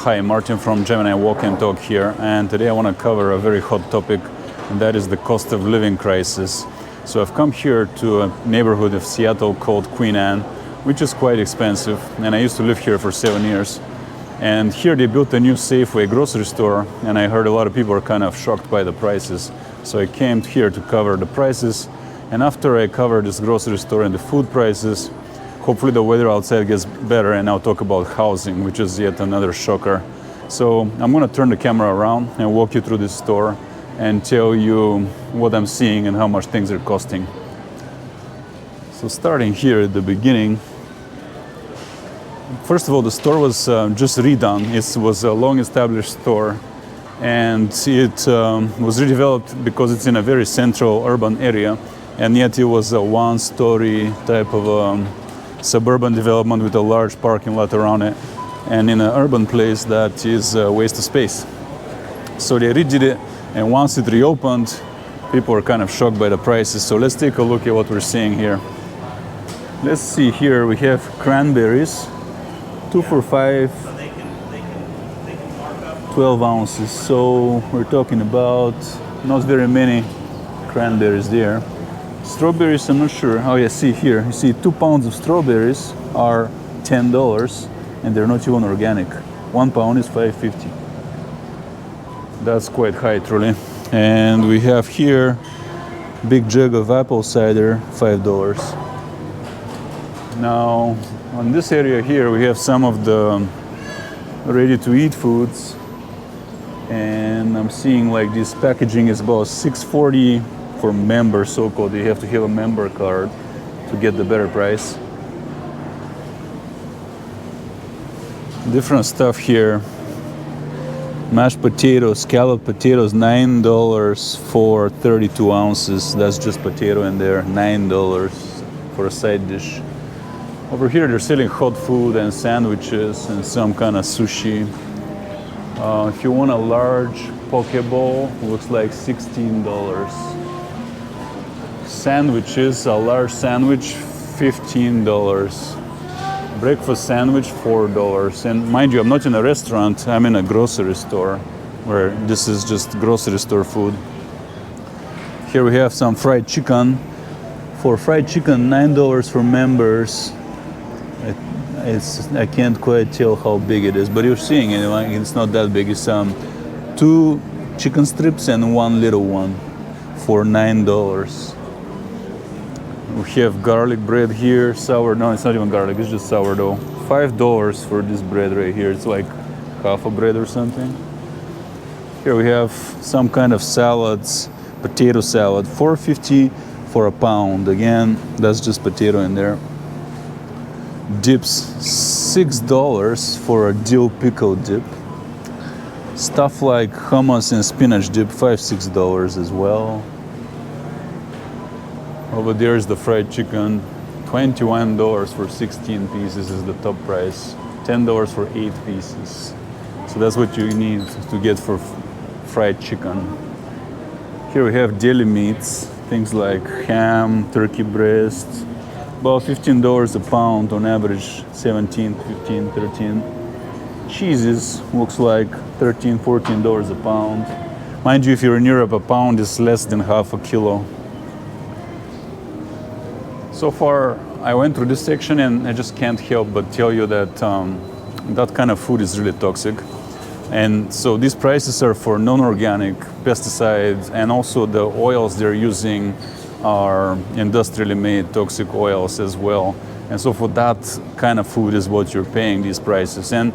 Hi, Martin from Geminiwalkandtalk here, and today I want to cover a very hot topic, and that is the cost of living crisis. So I've come here to a neighborhood of Seattle called Queen Anne, which is quite expensive, and I used to live here for 7 years. And here they built a new Safeway grocery store, and I heard a lot of people are kind of shocked by the prices. So I came here to cover the prices, and after I cover this grocery store and the food prices, hopefully the weather outside gets better, and I'll talk about housing, which is yet another shocker. So I'm going to turn the camera around and walk you through this store and tell you what I'm seeing and how much things are costing. So starting here at the beginning, first of all, the store was just redone. It was a long-established store, and it was redeveloped because it's in a very central urban area, and yet it was a one-story type of suburban development with a large parking lot around it, and in an urban place that is a waste of space. So they redid it, and once it reopened, people were kind of shocked by the prices. So let's take a look at what we're seeing here. Let's see here, we have cranberries, 2 for $5, 12 ounces. So we're talking about not very many cranberries there. Strawberries, I'm not sure. Oh yeah, see here. You see 2 pounds of strawberries are $10, and they're not even organic. 1 pound is $5.50. That's quite high, truly. And we have here big jug of apple cider, $5. Now, on this area here, we have some of the ready-to-eat foods, and I'm seeing like this packaging is about $6.40 for members, so-called. You have to have a member card to get the better price. Different stuff here. Mashed potatoes, scalloped potatoes, $9 for 32 ounces. That's just potato in there, $9 for a side dish. Over here they're selling hot food and sandwiches and some kind of sushi. If you want a large poke bowl, looks like $16. Sandwiches, a large sandwich, $15. Breakfast sandwich, $4. And mind you, I'm not in a restaurant, I'm in a grocery store where this is just grocery store food. Here we have some fried chicken. For fried chicken, $9 for members. I can't quite tell how big it is, but you're seeing it, it's not that big. It's 2 chicken strips and 1 little one for $9. We have garlic bread here, no, it's not even garlic, it's just sourdough. $5 for this bread right here. It's like half a bread or something. Here we have some kind of salads, potato salad, $4.50 for a pound. Again, that's just potato in there. Dips, $6 for a dill pickle dip. Stuff like hummus and spinach dip, $5-6 as well. Over there is the fried chicken, $21 for 16 pieces is the top price, $10 for 8 pieces. So that's what you need to get for fried chicken. Here we have deli meats, things like ham, turkey breast, about $15 a pound on average, 17, 15, 13. Cheeses looks like $13, $14 a pound. Mind you, if you're in Europe, a pound is less than half a kilo. So far, I went through this section and I just can't help but tell you that that kind of food is really toxic. And so these prices are for non-organic pesticides, and also the oils they're using are industrially made toxic oils as well. And so for that kind of food is what you're paying these prices. And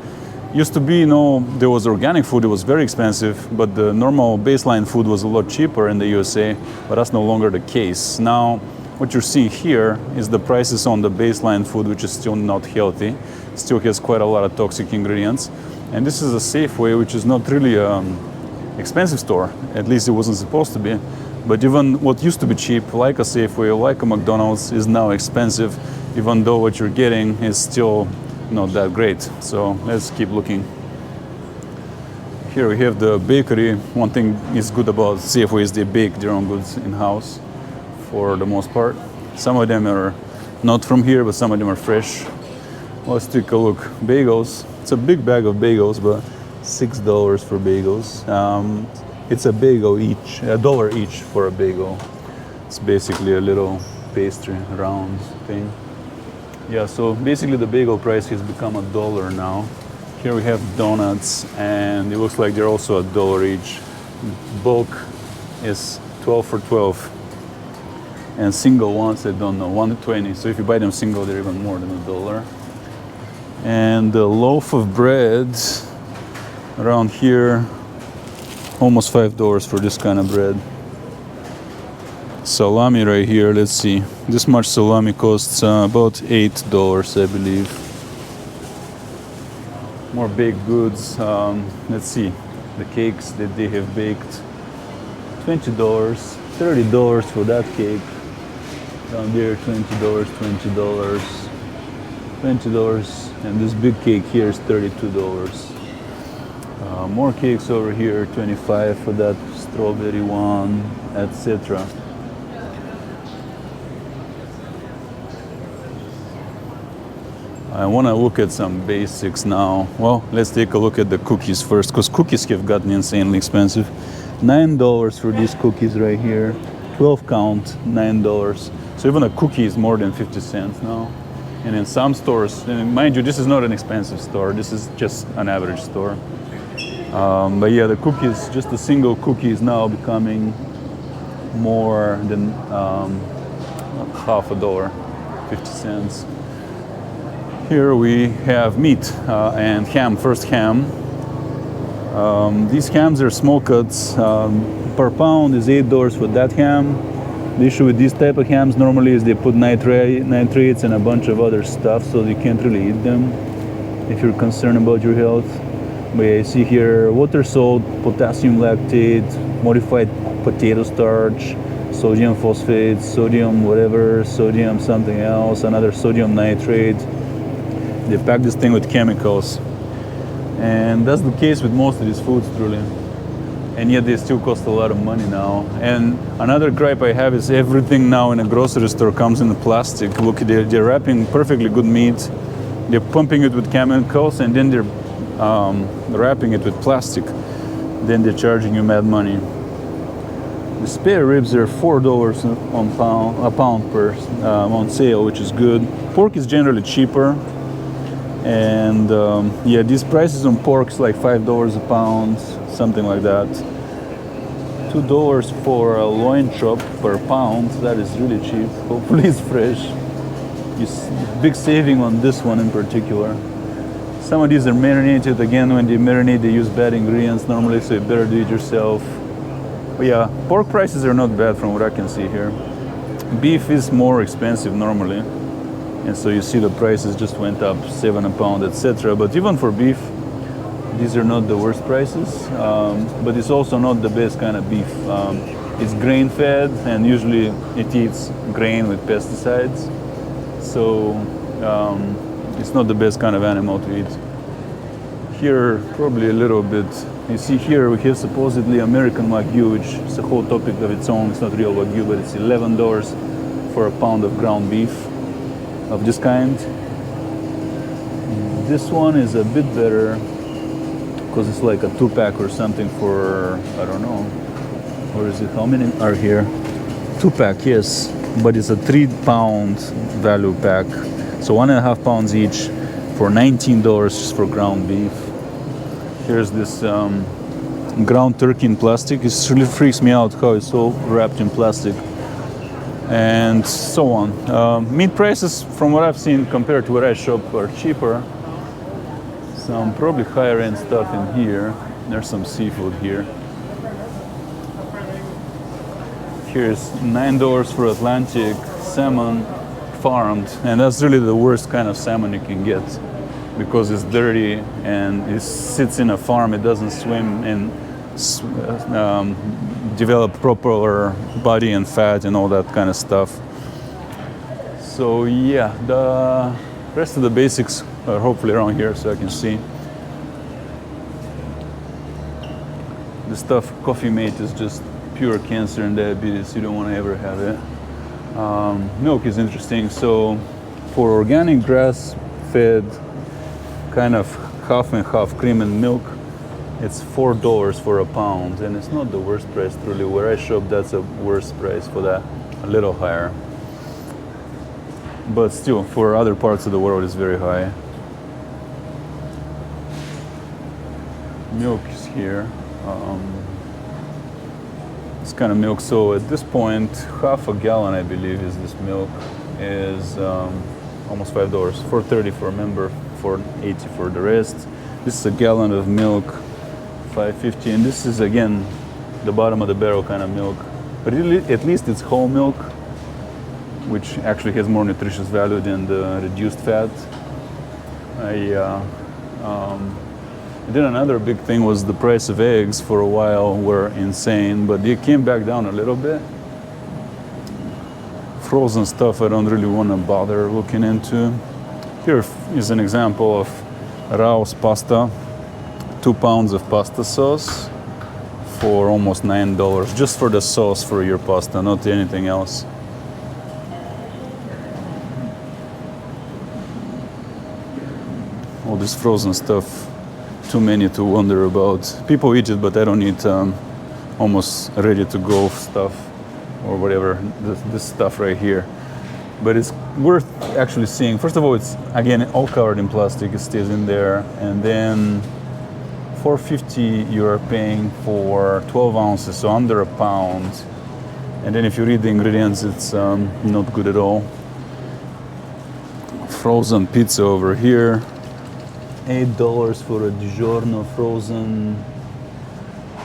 used to be, there was organic food, it was very expensive, but the normal baseline food was a lot cheaper in the USA, but that's no longer the case. Now, what you're seeing here is the prices on the baseline food, which is still not healthy. It still has quite a lot of toxic ingredients. And this is a Safeway, which is not really an expensive store. At least it wasn't supposed to be. But even what used to be cheap, like a Safeway, like a McDonald's, is now expensive, even though what you're getting is still not that great. So let's keep looking. Here we have the bakery. One thing is good about Safeway is they bake their own goods in-house for the most part. Some of them are not from here, but some of them are fresh. Let's take a look. Bagels. It's a big bag of bagels, but $6 for bagels. It's a bagel each, $1 each for a bagel. It's basically a little pastry, round thing. Yeah, so basically the bagel price has become $1 now. Here we have donuts, and it looks like they're also $1 each. Bulk is 12 for 12. And single ones, I don't know, 1.20. So if you buy them single, they're even more than $1. And the loaf of bread around here, almost $5 for this kind of bread. Salami right here, let's see. This much salami costs about $8, I believe. More baked goods. Let's see, the cakes that they have baked. $20, $30 for that cake. Down there, $20, $20, $20, and this big cake here is $32. More cakes over here, $25 for that strawberry one, etc. I want to look at some basics now. Well, let's take a look at the cookies first, because cookies have gotten insanely expensive. $9 for these cookies right here, 12 count, $9. So even a cookie is more than 50 cents now. And in some stores, and mind you, this is not an expensive store, this is just an average store. But yeah, the cookies, just a single cookie is now becoming more than half a dollar, 50 cents. Here we have meat and ham, first ham. These hams are small cuts. Per pound is $8 for that ham. The issue with these type of hams normally is they put nitrates and a bunch of other stuff, so you can't really eat them if you're concerned about your health. But yeah, you see here water salt, potassium lactate, modified potato starch, sodium phosphate, sodium whatever, sodium something else, another sodium nitrate. They pack this thing with chemicals. And that's the case with most of these foods, truly. And yet they still cost a lot of money now. And another gripe I have is everything now in a grocery store comes in plastic. Look, they're wrapping perfectly good meat, they're pumping it with chemicals, and then they're wrapping it with plastic. Then they're charging you mad money. The spare ribs are $4 a pound per on sale, which is good. Pork is generally cheaper. And yeah, these prices on pork is like $5 a pound, something like that. $2 for a loin chop per pound. That is really cheap. Hopefully it's fresh. Big saving on this one in particular. Some of these are marinated. Again, when they marinate, they use bad ingredients normally, so you better do it yourself. But yeah, pork prices are not bad from what I can see here. Beef is more expensive normally, and so you see the prices just went up, $7 a pound, etc. But even for beef, these are not the worst prices, but it's also not the best kind of beef. It's grain-fed, and usually it eats grain with pesticides, so it's not the best kind of animal to eat. Here, probably a little bit. You see here we have supposedly American Wagyu, which is a whole topic of its own. It's not real Wagyu, but it's $11 for a pound of ground beef of this kind. This one is a bit better because it's like a 2-pack or something for, I don't know, or is it, how many are here? 2-pack, yes, but it's a 3-pound value pack. So 1.5 pounds each for $19 just for ground beef. Here's this ground turkey in plastic. It really freaks me out how it's all wrapped in plastic. And so on. Meat prices, from what I've seen compared to where I shop, are cheaper. Some probably higher end stuff in here. There's some seafood here. Here's $9 for Atlantic salmon, farmed, and that's really the worst kind of salmon you can get because it's dirty and it sits in a farm. It doesn't swim and develop proper body and fat and all that kind of stuff. So yeah, the rest of the basics are hopefully around here so I can see. The stuff Coffee Mate is just pure cancer and diabetes. You don't want to ever have it. Milk is interesting. So for organic grass-fed, kind of half and half cream and milk, It's $4 for a pound, and it's not the worst price truly. Where I shop, that's a worse price for that, a little higher. But still, for other parts of the world, it's very high. Milk is here. This kind of milk. So at this point, half a gallon, I believe, is this milk, is almost $5. $4.30 for a member, $4.80 for the rest. This is a gallon of milk, $5.50, and this is again the bottom of the barrel kind of milk. But at least it's whole milk, which actually has more nutritious value than the reduced fat. And then another big thing was the price of eggs. For a while were insane, but they came back down a little bit. Frozen stuff I don't really want to bother looking into. Here is an example of Rao's pasta, 2 pounds of pasta sauce for almost $9, just for the sauce for your pasta, not anything else. All this frozen stuff, too many to wonder about. People eat it, but I don't eat almost ready to go stuff or whatever, this stuff right here. But it's worth actually seeing. First of all, it's again all covered in plastic, it stays in there, and then $4.50 you are paying for 12 ounces, so under a pound. And then if you read the ingredients, it's not good at all. Frozen pizza over here, $8 for a DiGiorno frozen.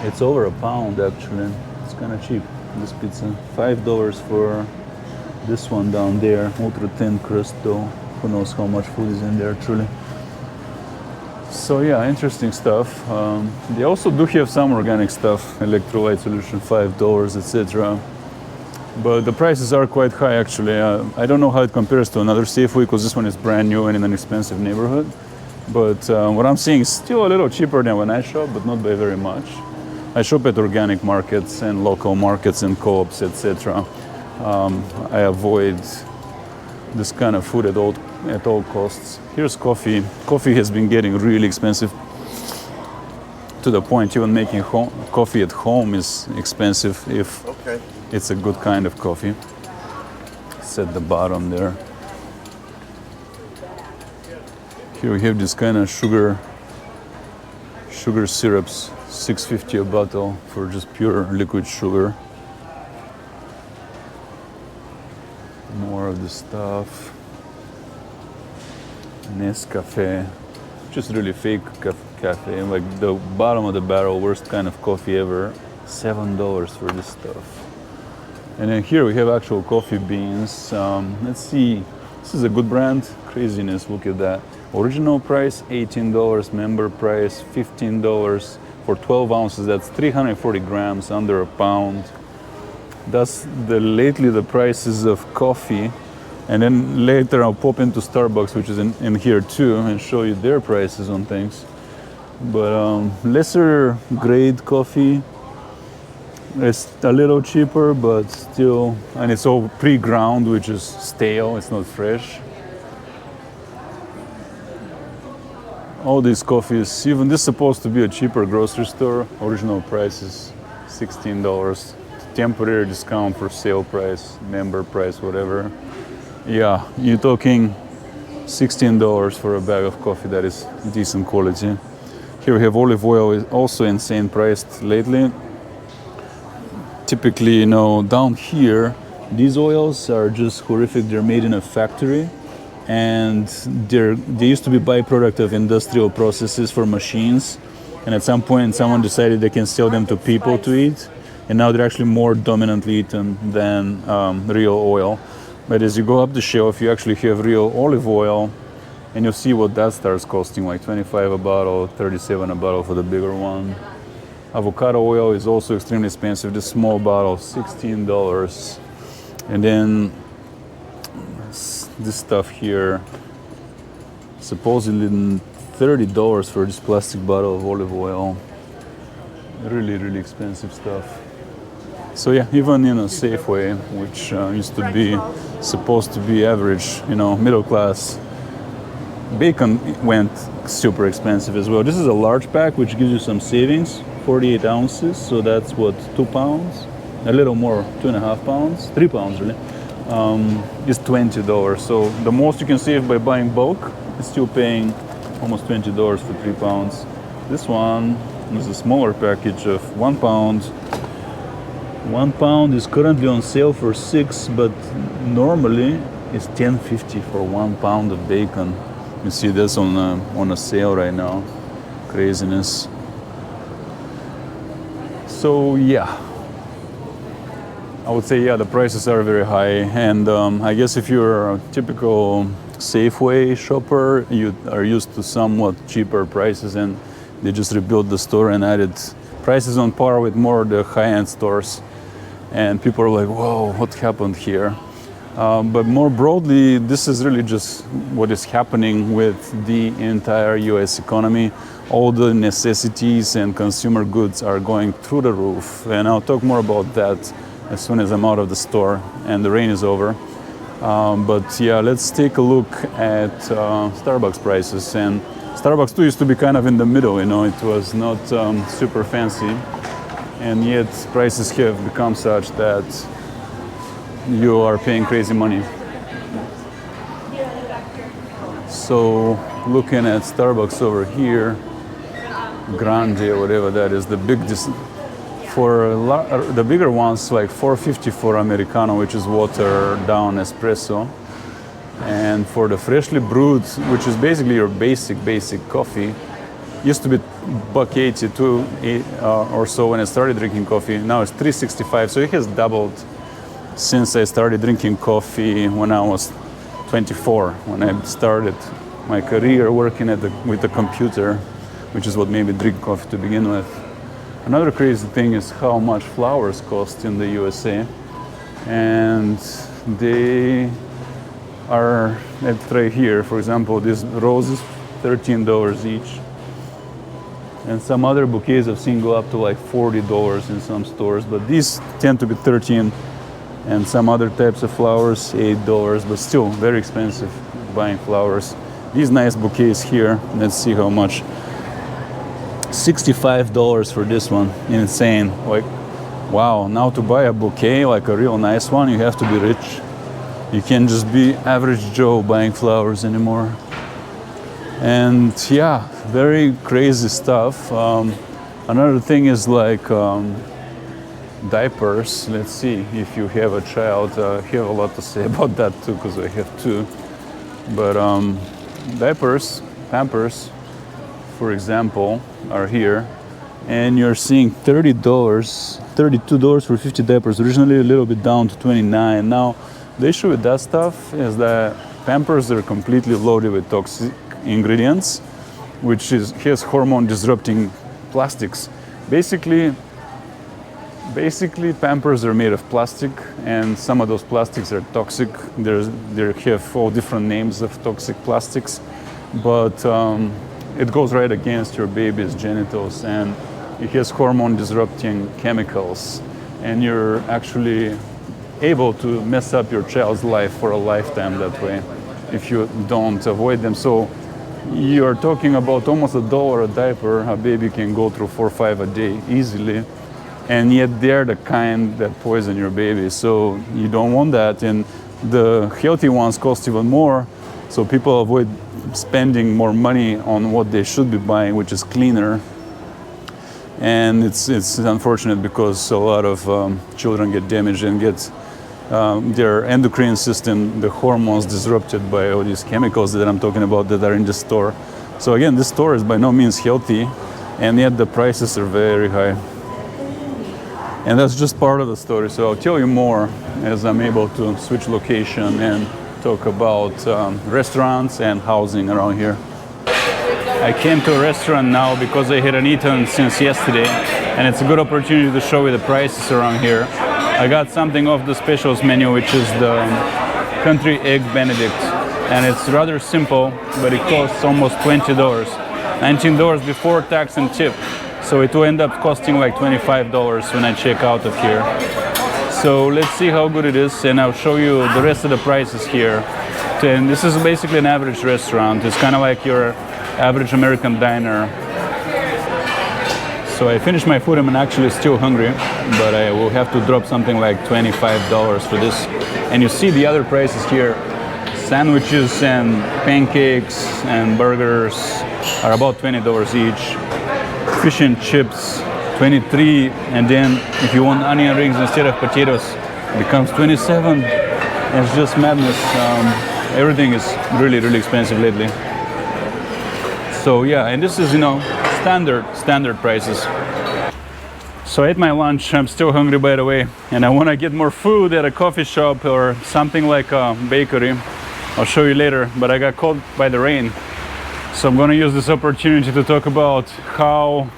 It's over a pound actually. It's kind of cheap, this pizza. $5 for this one down there, ultra thin crust though. Who knows how much food is in there truly. So yeah, interesting stuff. They also do have some organic stuff, electrolyte solution, $5, etc. But the prices are quite high actually. I don't know how it compares to another Safeway, because this one is brand new and in an expensive neighborhood. But what I'm seeing is still a little cheaper than when I shop, but not by very much. I shop at organic markets and local markets and co-ops, etc. I avoid this kind of food at all costs. Here's coffee. Coffee has been getting really expensive, to the point even making coffee at home is expensive if it's a good kind of coffee. It's at the bottom there. Here we have this kind of sugar syrups, $6.50 a bottle for just pure liquid sugar. More of the stuff. Nescafe, just really fake cafe, like the bottom of the barrel, worst kind of coffee ever. $7 for this stuff. And then here we have actual coffee beans. Let's see, this is a good brand. Craziness, look at that. Original price $18, member price $15 for 12 ounces. That's 340 grams, under a pound. That's lately the prices of coffee. And then later I'll pop into Starbucks, which is in here too, and show you their prices on things. But lesser grade coffee, it's a little cheaper, but still, and it's all pre-ground, which is stale, it's not fresh. All these coffees, even this is supposed to be a cheaper grocery store. Original price is $16. Temporary discount for sale price, member price, whatever. Yeah, you're talking $16 for a bag of coffee that is decent quality. Here we have olive oil, is also insane priced lately. Typically, down here, these oils are just horrific. They're made in a factory, and they used to be byproduct of industrial processes for machines. And at some point, someone decided they can sell them to people to eat. And now they're actually more dominantly eaten than real oil. But as you go up the shelf, you actually have real olive oil, and you'll see what that starts costing, like $25 a bottle, $37 a bottle for the bigger one. Avocado oil is also extremely expensive. This small bottle, $16. And then this stuff here, supposedly $30 for this plastic bottle of olive oil. Really, really expensive stuff. So yeah, even in a Safeway, which used to be supposed to be average, middle class, Bacon went super expensive as well. This is a large pack, which gives you some savings, 48 ounces. So that's what, 2 pounds? A little more, 2.5 pounds, 3 pounds really. Is $20. So the most you can save by buying bulk is still paying almost $20 for 3 pounds. This one is a smaller package of 1 pound. 1 pound is currently on sale for $6, but normally it's $10.50 for 1 pound of bacon. You see this on a sale right now. Craziness. So yeah, I would say, yeah, the prices are very high. And I guess if you're a typical Safeway shopper, you are used to somewhat cheaper prices, and they just rebuilt the store and added prices on par with more of the high-end stores. And people are like, whoa, what happened here? But more broadly, this is really just what is happening with the entire US economy. All the necessities and consumer goods are going through the roof. And I'll talk more about that as soon as I'm out of the store and the rain is over. But yeah, let's take a look at Starbucks prices. And Starbucks too used to be kind of in the middle, you know, it was not super fancy. And yet prices have become such that you are paying crazy money. So looking at Starbucks over here, Grande or whatever that is, the big for the bigger ones, like $4.50 for Americano, which is watered down espresso. And for the freshly brewed, which is basically your basic coffee, used to be $1.82 or so when I started drinking coffee. Now it's $3.65, so it has doubled since I started drinking coffee when I was 24, when I started my career working with the computer, which is what made me drink coffee to begin with. Another crazy thing is how much flowers cost in the USA, and they are right here. For example, these roses, $13 each, and some other bouquets I've seen go up to like $40 in some stores, but these tend to be $13, and some other types of flowers $8, but still very expensive buying flowers. These nice bouquets here, let's see how much. $65 for this one. Insane. Like, wow, now to buy a bouquet, like a real nice one, you have to be rich. You can't just be average Joe buying flowers anymore. And yeah, very crazy stuff. Another thing is like diapers. Let's see if you have a child. I have a lot to say about that too, because I have two. But diapers, Pampers, for example, are here, and you're seeing $32 for 50 diapers. Originally a little bit down to $29. Now, the issue with that stuff is that Pampers are completely loaded with toxic ingredients, which has hormone disrupting plastics. Basically Pampers are made of plastic, and some of those plastics are toxic. They have all different names of toxic plastics, but it goes right against your baby's genitals, and it has hormone disrupting chemicals, and you're actually able to mess up your child's life for a lifetime that way if you don't avoid them. So you're talking about almost $1 a diaper. A baby can go through 4 or 5 a day easily, and yet they're the kind that poison your baby. So you don't want that, and the healthy ones cost even more, so people avoid spending more money on what they should be buying, which is cleaner. And it's unfortunate because a lot of children get damaged and get their endocrine system, the hormones, disrupted by all these chemicals that I'm talking about that are in the store. So again, this store is by no means healthy, and yet the prices are very high. And that's just part of the story. So I'll tell you more as I'm able to switch location and talk about restaurants and housing around here. I came to a restaurant now because I hadn't eaten since yesterday, and it's a good opportunity to show you the prices around here. I got something off the specials menu, which is the Country Egg Benedict, and it's rather simple, but it costs almost $20, $19 before tax and tip. So it will end up costing like $25 when I check out of here. So let's see how good it is, and I'll show you the rest of the prices here And this is basically an average restaurant. It's kind of like your average American diner. So I finished my food. I'm actually still hungry, but I will have to drop something like $25 for this. And you see the other prices here. Sandwiches and pancakes and burgers are about $20 each. Fish and chips, 23. And then if you want onion rings instead of potatoes, it becomes 27. It's just madness. Everything is really, really expensive lately. So yeah, and this is, standard prices. So I ate my lunch. I'm still hungry, by the way, and I want to get more food at a coffee shop or something like a bakery. I'll show you later, but I got caught by the rain. So I'm going to use this opportunity to talk about how,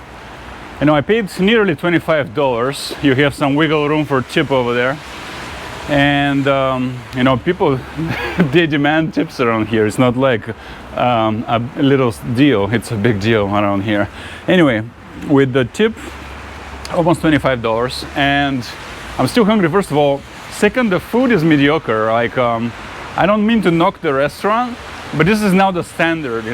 I paid nearly $25. You have some wiggle room for tip over there. And, people, they demand tips around here. It's not like a little deal. It's a big deal around here. Anyway, with the tip, almost $25. And I'm still hungry, first of all. Second, the food is mediocre. Like, I don't mean to knock the restaurant, but this is now the standard,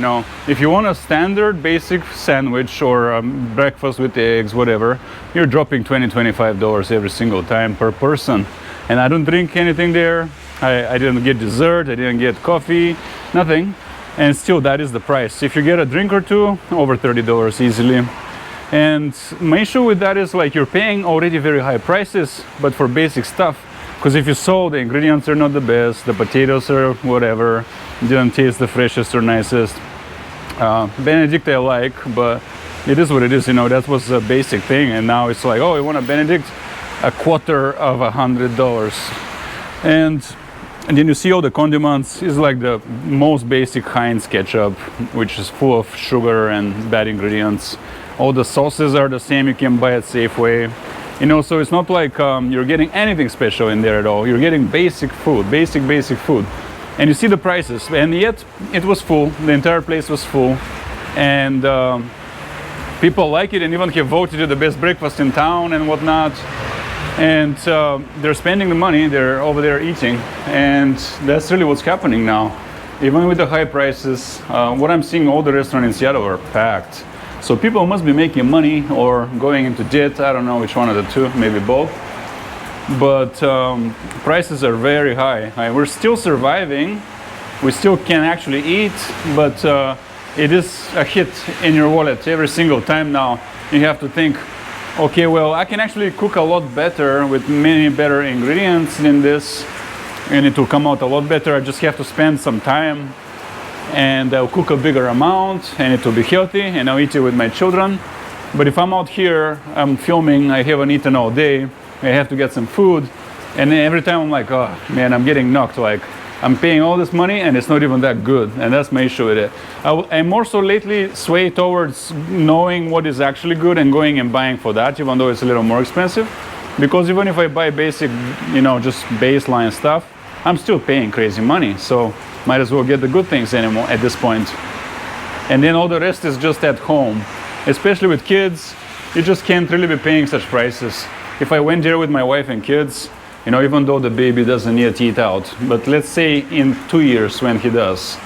If you want a standard basic sandwich or breakfast with eggs, whatever, you're dropping $25 every single time per person. And I don't drink anything there. I didn't get dessert, I didn't get coffee, nothing. And still that is the price. If you get a drink or two, over $30 easily. And my issue with that is like you're paying already very high prices, but for basic stuff. Because if you saw, the ingredients are not the best, the potatoes are whatever, didn't taste the freshest or nicest. Benedict I like, but it is what it is, that was a basic thing. And now it's like, oh, you want a Benedict? A quarter of $100. And then you see all the condiments. It's like the most basic Heinz ketchup, which is full of sugar and bad ingredients. All the sauces are the same you can buy at Safeway. So it's not like you're getting anything special in there at all. You're getting basic food, basic food. And you see the prices, and yet it was full. The entire place was full. And people like it and even have voted it the best breakfast in town and whatnot. And they're spending the money, they're over there eating, and that's really what's happening now. Even with the high prices, what I'm seeing, all the restaurants in Seattle are packed. So people must be making money or going into debt. I don't know which one of the two, maybe both. But prices are very high. We're still surviving. We still can actually eat, but it is a hit in your wallet every single time now. You have to think, okay, well, I can actually cook a lot better with many better ingredients than this, and it will come out a lot better. I just have to spend some time, and I'll cook a bigger amount, and it will be healthy, and I'll eat it with my children. But if I'm out here, I'm filming, I haven't eaten all day, I have to get some food, and then every time I'm like, oh man, I'm getting knocked. Like, I'm paying all this money and it's not even that good, and that's my issue with it. I more so lately sway towards knowing what is actually good and going and buying for that, even though it's a little more expensive. Because even if I buy basic, just baseline stuff, I'm still paying crazy money. So might as well get the good things anymore at this point. And then all the rest is just at home. Especially with kids, you just can't really be paying such prices. If I went there with my wife and kids, even though the baby doesn't yet eat out, but let's say in 2 years when he does,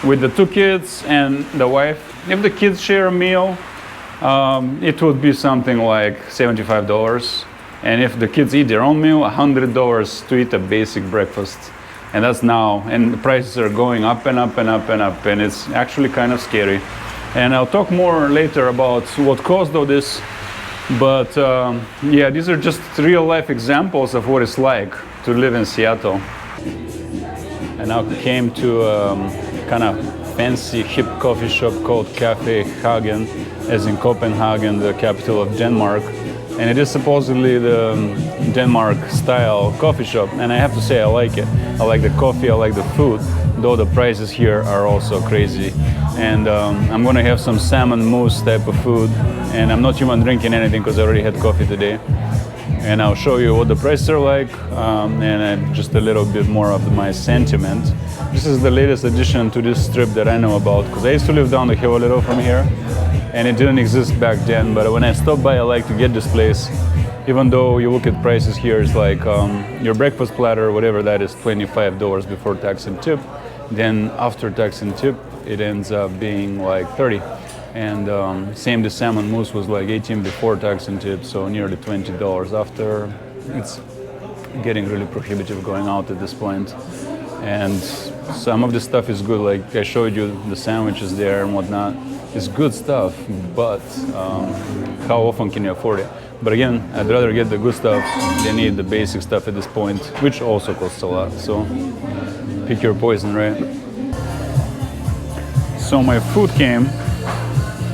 with the 2 kids and the wife, if the kids share a meal, it would be something like $75. And if the kids eat their own meal, $100 to eat a basic breakfast. And that's now, and the prices are going up and up and up and up, and it's actually kind of scary. And I'll talk more later about what caused all this. But yeah, these are just real life examples of what it's like to live in Seattle. I now came to kind of fancy hip coffee shop called Cafe Hagen, as in Copenhagen, the capital of Denmark. And it is supposedly the Denmark style coffee shop, and I have to say I like it. I like the coffee, I like the food, though the prices here are also crazy. And I'm gonna have some salmon mousse type of food, and I'm not even drinking anything because I already had coffee today. And I'll show you what the prices are like, and just a little bit more of my sentiment. This is the latest addition to this strip that I know about, because I used to live down the hill a little from here, and it didn't exist back then. But when I stop by, I like to get this place. Even though you look at prices here, it's like your breakfast platter, whatever that is, $25 before tax and tip. then after tax and tip, it ends up being like 30. And same the salmon mousse was like 18 before tax and tip, so nearly $20 after. It's getting really prohibitive going out at this point. And some of the stuff is good, like I showed you the sandwiches there and whatnot. It's good stuff, but how often can you afford it? But again, I'd rather get the good stuff than eat the basic stuff at this point, which also costs a lot. So pick your poison, right? So my food came,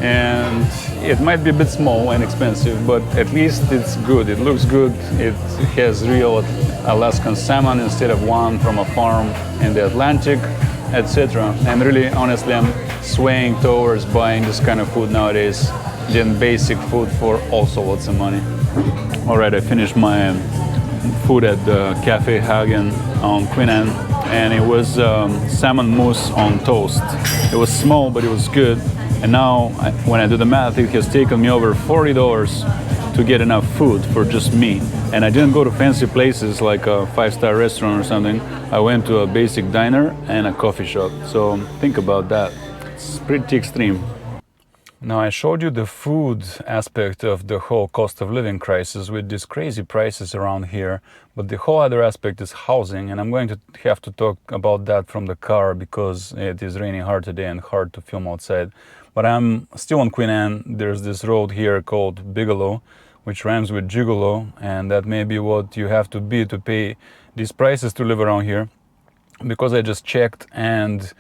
and it might be a bit small and expensive, but at least it's good. It looks good. It has real Alaskan salmon instead of one from a farm in the Atlantic, etc. And really, honestly, I'm swaying towards buying this kind of food nowadays than basic food for also lots of money. All right, I finished my food at the Cafe Hagen on Queen Anne, and it was salmon mousse on toast. It was small, but it was good. And now, when I do the math, it has taken me over $40 to get enough food for just me. And I didn't go to fancy places like a 5-star restaurant or something. I went to a basic diner and a coffee shop. So think about that. It's pretty extreme. Now, I showed you the food aspect of the whole cost of living crisis with these crazy prices around here, but the whole other aspect is housing, and I'm going to have to talk about that from the car because it is raining hard today and hard to film outside. But I'm still on Queen Anne. There's this road here called Bigelow, which rhymes with gigolo, and that may be what you have to be to pay these prices to live around here, because I just checked, and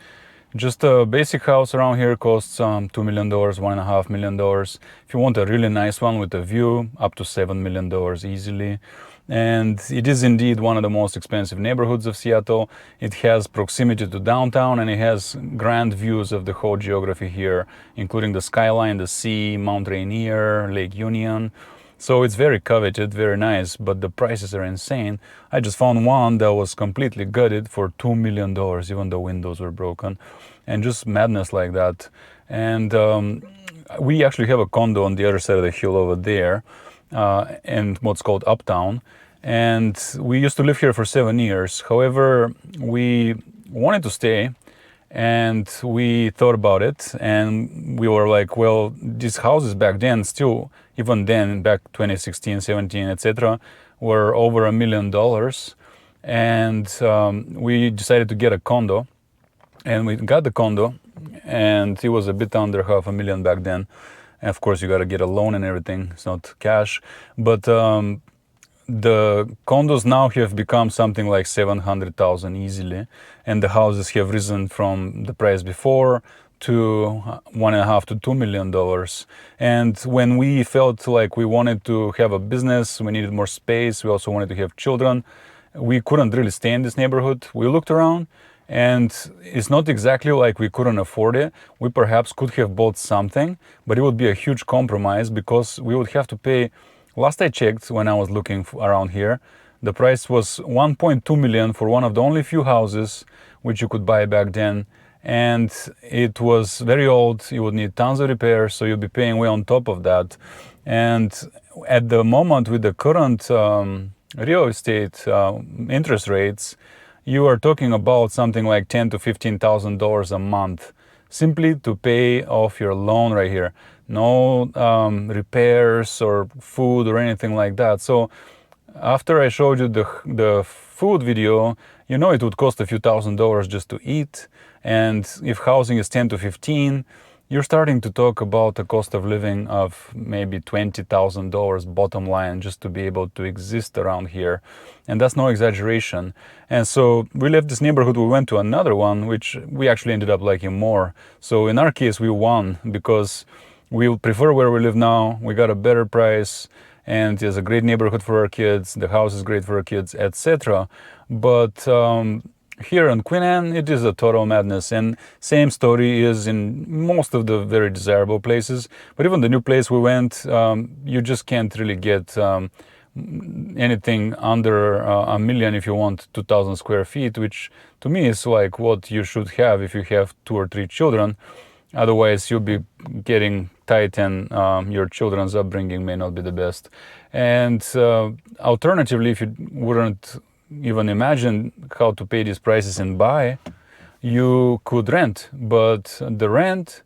just a basic house around here costs $2 million, $1.5 million. If you want a really nice one with a view, up to $7 million easily. And it is indeed one of the most expensive neighborhoods of Seattle. It has proximity to downtown, and it has grand views of the whole geography here, including the skyline, the sea, Mount Rainier, Lake Union. So it's very coveted, very nice, but the prices are insane. I just found one that was completely gutted for $2 million, even the windows were broken, and just madness like that. And we actually have a condo on the other side of the hill over there, in what's called Uptown. And we used to live here for 7 years. However, we wanted to stay, and we thought about it, and we were like, well, these houses back then still, even then, back 2016, 17, etc., were over $1 million. And we decided to get a condo, and we got the condo, and it was a bit under $500,000 back then. And of course, you got to get a loan and everything. It's not cash. But the condos now have become something like $700,000 easily, and the houses have risen from the price before to $1.5 to $2 million. And when we felt like we wanted to have a business, we needed more space, we also wanted to have children, we couldn't really stay in this neighborhood. We looked around, and it's not exactly like we couldn't afford it. We perhaps could have bought something, but it would be a huge compromise because we would have to pay. Last I checked, when I was looking around here, the price was $1.2 million for one of the only few houses which you could buy back then. And it was very old. You would need tons of repairs, so you'd be paying way on top of that. And at the moment, with the current real estate interest rates, you are talking about something like $10,000 to $15,000 a month simply to pay off your loan right here. No repairs or food or anything like that. So after I showed you the food video, you know it would cost a few $1,000s just to eat. And if housing is 10 to 15, you're starting to talk about a cost of living of maybe $20,000 bottom line just to be able to exist around here. And that's no exaggeration. And so we left this neighborhood, we went to another one, which we actually ended up liking more. So in our case, we won because we prefer where we live now. We got a better price, and it's a great neighborhood for our kids. The house is great for our kids, etc. But here in Queen Anne, it is a total madness. And same story is in most of the very desirable places. But even the new place we went, you just can't really get anything under $1 million if you want 2,000 square feet, which to me is like what you should have if you have 2 or 3 children. Otherwise, you'll be getting tight, and your children's upbringing may not be the best. And alternatively, if you wouldn't even imagine how to pay these prices and buy, you could rent. But the rent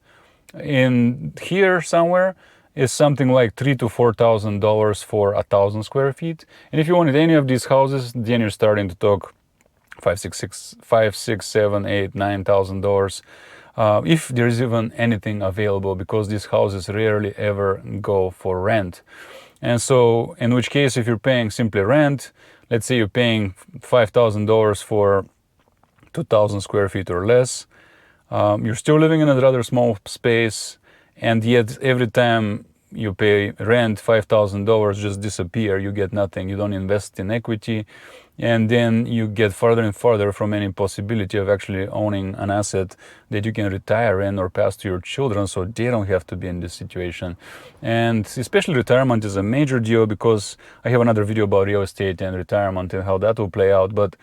in here somewhere is something like $3,000 to $4,000 for 1,000 square feet. And if you wanted any of these houses, then you're starting to talk five, six, seven, eight, $9,000. If there's even anything available, because these houses rarely ever go for rent. And so, in which case, if you're paying simply rent, let's say you're paying $5,000 for 2,000 square feet or less, you're still living in a rather small space, and yet every time you pay rent, $5,000 just disappear. You get nothing. You don't invest in equity, and then you get farther and farther from any possibility of actually owning an asset that you can retire in or pass to your children, so they don't have to be in this situation. And especially retirement is a major deal, because I have another video about real estate and retirement and how that will play out. But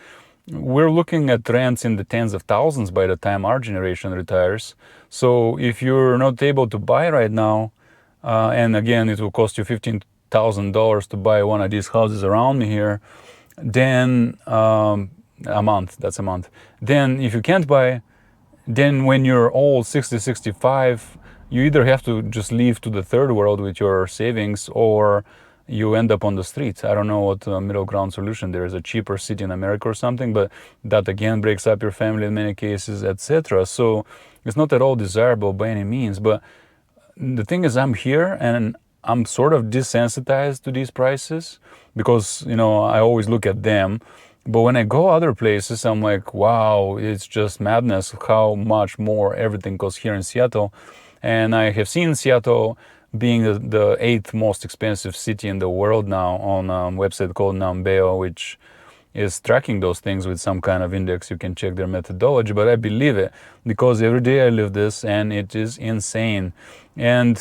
we're looking at rents in the tens of thousands by the time our generation retires. So if you're not able to buy right now, and again, it will cost you $15,000 to buy one of these houses around me here, then a month, that's a month. Then if you can't buy, then when you're old, 60, 65, you either have to just leave to the third world with your savings, or you end up on the streets. I don't know what middle ground solution there is, a cheaper city in America or something, but that again breaks up your family in many cases, etc. So it's not at all desirable by any means. But the thing is, I'm here and I'm sort of desensitized to these prices, because, you know, I always look at them. But when I go other places, I'm like, wow, it's just madness how much more everything costs here in Seattle. And I have seen Seattle being the 8th most expensive city in the world now on a website called Numbeo, which is tracking those things with some kind of index. You can check their methodology, but I believe it, because every day I live this and it is insane. And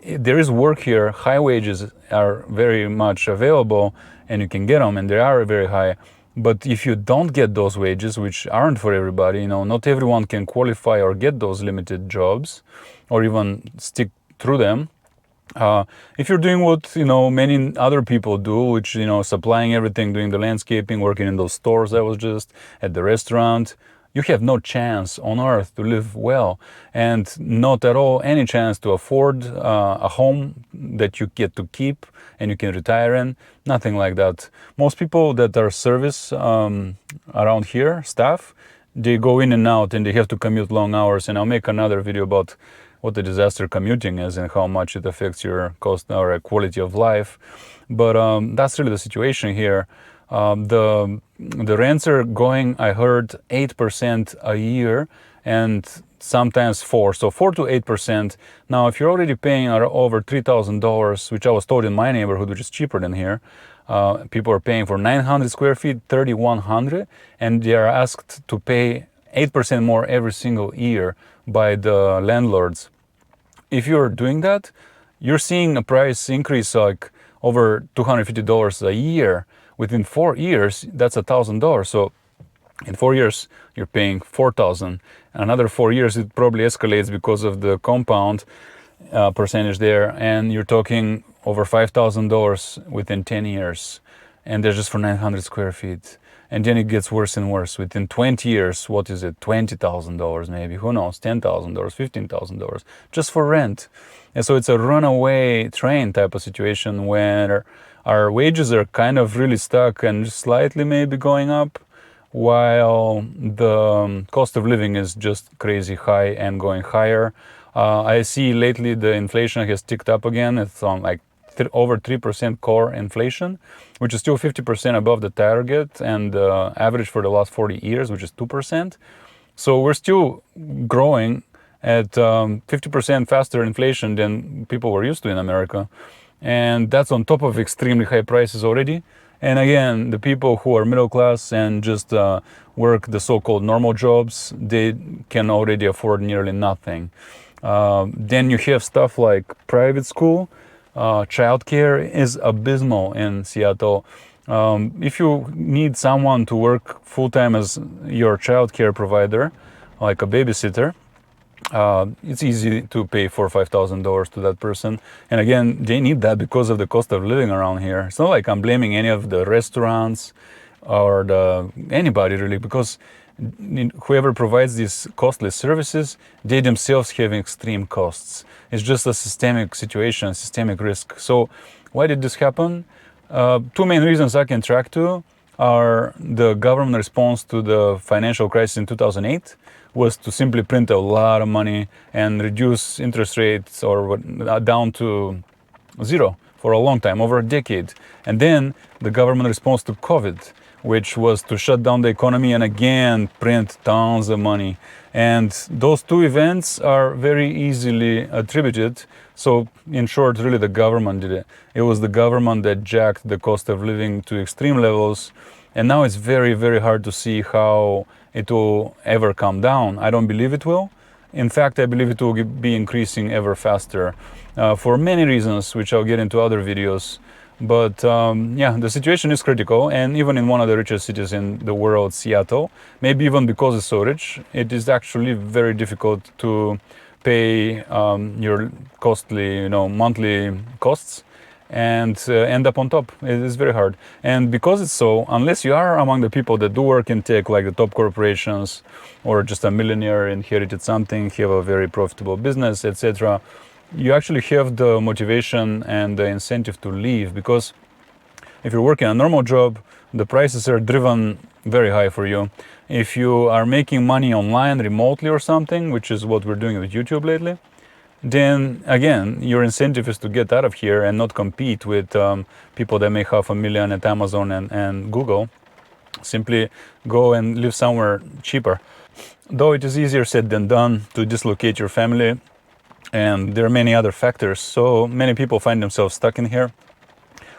there is work here. High wages are very much available and you can get them, and they are very high. But if you don't get those wages, which aren't for everybody, you know, not everyone can qualify or get those limited jobs or even stick through them. If you're doing what, you know, many other people do, which, you know, supplying everything, doing the landscaping, working in those stores I was just at, the restaurant, you have no chance on earth to live well, and not at all any chance to afford a home that you get to keep and you can retire in. Nothing like that. Most people that are service around here, staff, they go in and out and they have to commute long hours. And I'll make another video about what the disaster commuting is and how much it affects your cost or quality of life. But that's really the situation here. The rents are going, I heard, 8% a year, and sometimes 4%. So 4 to 8%. Now, if you're already paying over $3,000, which I was told in my neighborhood, which is cheaper than here, people are paying for 900 square feet, 3,100, and they are asked to pay 8% more every single year by the landlords. If you're doing that, you're seeing a price increase like over $250 a year. Within 4 years, that's $1,000. So in 4 years, you're paying $4,000. Another 4 years, it probably escalates because of the compound percentage there, and you're talking over $5,000 within 10 years, and they're just for 900 square feet. And then it gets worse and worse. Within 20 years, what is it? $20,000 maybe, who knows, $10,000, $15,000 just for rent. And so it's a runaway train type of situation where our wages are kind of really stuck and slightly maybe going up, while the cost of living is just crazy high and going higher. I see lately the inflation has ticked up again. It's on like over 3% core inflation, which is still 50% above the target and average for the last 40 years, which is 2%. So we're still growing at 50% faster inflation than people were used to in America. And that's on top of extremely high prices already. And again, the people who are middle class and just work the so-called normal jobs, they can already afford nearly nothing. Then you have stuff like private school. Childcare is abysmal in Seattle. If you need someone to work full-time as your childcare provider, like a babysitter, it's easy to pay $4,000 or $5,000 to that person. And again, they need that because of the cost of living around here. It's not like I'm blaming any of the restaurants or anybody really, because whoever provides these costly services, they themselves have extreme costs. It's just a systemic situation, systemic risk. So why did this happen? Two main reasons I can track to are the government response to the financial crisis in 2008 was to simply print a lot of money and reduce interest rates or down to zero for a long time, over a decade. And then the government response to COVID, which was to shut down the economy and again print tons of money. And those two events are very easily attributed. So in short, really the government did it. It was the government that jacked the cost of living to extreme levels. And now it's very, very hard to see how it will ever come down. I don't believe it will. In fact, I believe it will be increasing ever faster for many reasons, which I'll get into other videos. But yeah, the situation is critical, and even in one of the richest cities in the world, Seattle, maybe even because it's so rich, it is actually very difficult to pay your costly, monthly costs and end up on top. It is very hard. And because it's so, unless you are among the people that do work in tech, like the top corporations, or just a millionaire inherited something, have a very profitable business, etc., you actually have the motivation and the incentive to leave, because if you're working a normal job, the prices are driven very high for you. If you are making money online remotely or something, which is what we're doing with YouTube lately, then again, your incentive is to get out of here and not compete with people that make $500,000 at Amazon and Google. Simply go and live somewhere cheaper. Though it is easier said than done to dislocate your family, and there are many other factors. So many people find themselves stuck in here.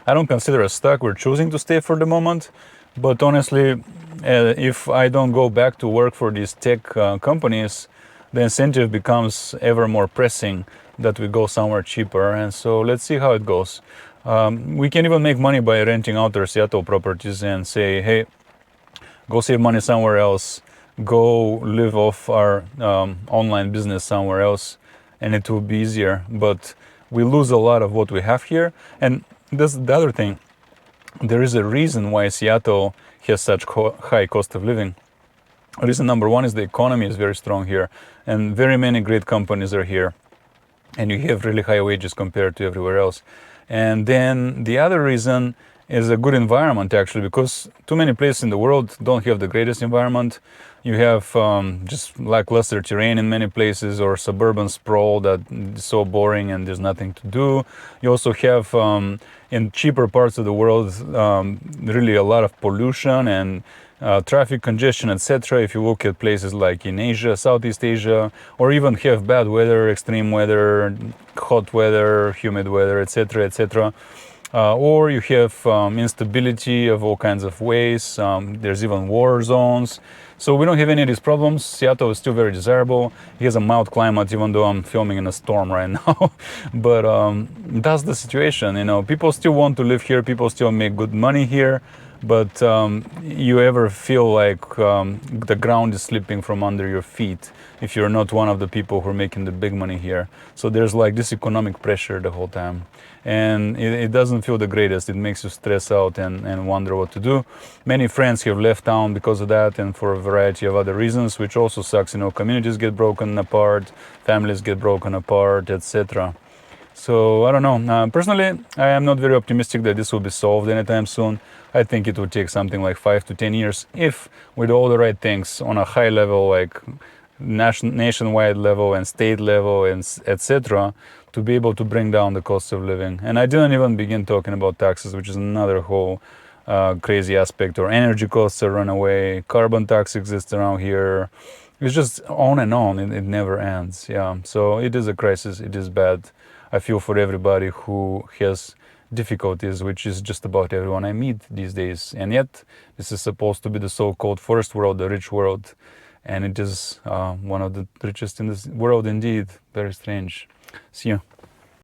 I don't consider us stuck. We're choosing to stay for the moment. But honestly, if I don't go back to work for these tech companies, the incentive becomes ever more pressing that we go somewhere cheaper. And so let's see how it goes. We can even make money by renting out our Seattle properties and say, hey, go save money somewhere else. Go live off our online business somewhere else, and it will be easier. But we lose a lot of what we have here. And that's the other thing. There is a reason why Seattle has such high cost of living. Reason number one is the economy is very strong here, and very many great companies are here, and you have really high wages compared to everywhere else. And then the other reason is a good environment, actually, because too many places in the world don't have the greatest environment. You have just lackluster terrain in many places, or suburban sprawl that is so boring and there's nothing to do. You also have in cheaper parts of the world really a lot of pollution and traffic congestion, etc. If you look at places like in Asia, Southeast Asia, or even have bad weather, extreme weather, hot weather, humid weather, etc., etc. Or you have instability of all kinds of ways. There's even war zones. So we don't have any of these problems. Seattle is still very desirable. It has a mild climate, even though I'm filming in a storm right now. But that's the situation. People still want to live here. People still make good money here. But you ever feel like the ground is slipping from under your feet if you're not one of the people who are making the big money here. So there's like this economic pressure the whole time. And it doesn't feel the greatest. It makes you stress out and wonder what to do. Many friends have left town because of that and for a variety of other reasons, which also sucks. Communities get broken apart, families get broken apart, etc. So I don't know. Personally, I am not very optimistic that this will be solved anytime soon. I think it would take something like 5 to 10 years if with all the right things on a high level, like nationwide level and state level, and etc., to be able to bring down the cost of living. And I didn't even begin talking about taxes, which is another whole crazy aspect. Or energy costs are runaway, carbon tax exists around here. It's just on and on. It never ends. Yeah. So it is a crisis. It is bad. I feel for everybody who has difficulties, which is just about everyone I meet these days. And yet, this is supposed to be the so-called first world, the rich world. And it is one of the richest in this world indeed. Very strange. See you.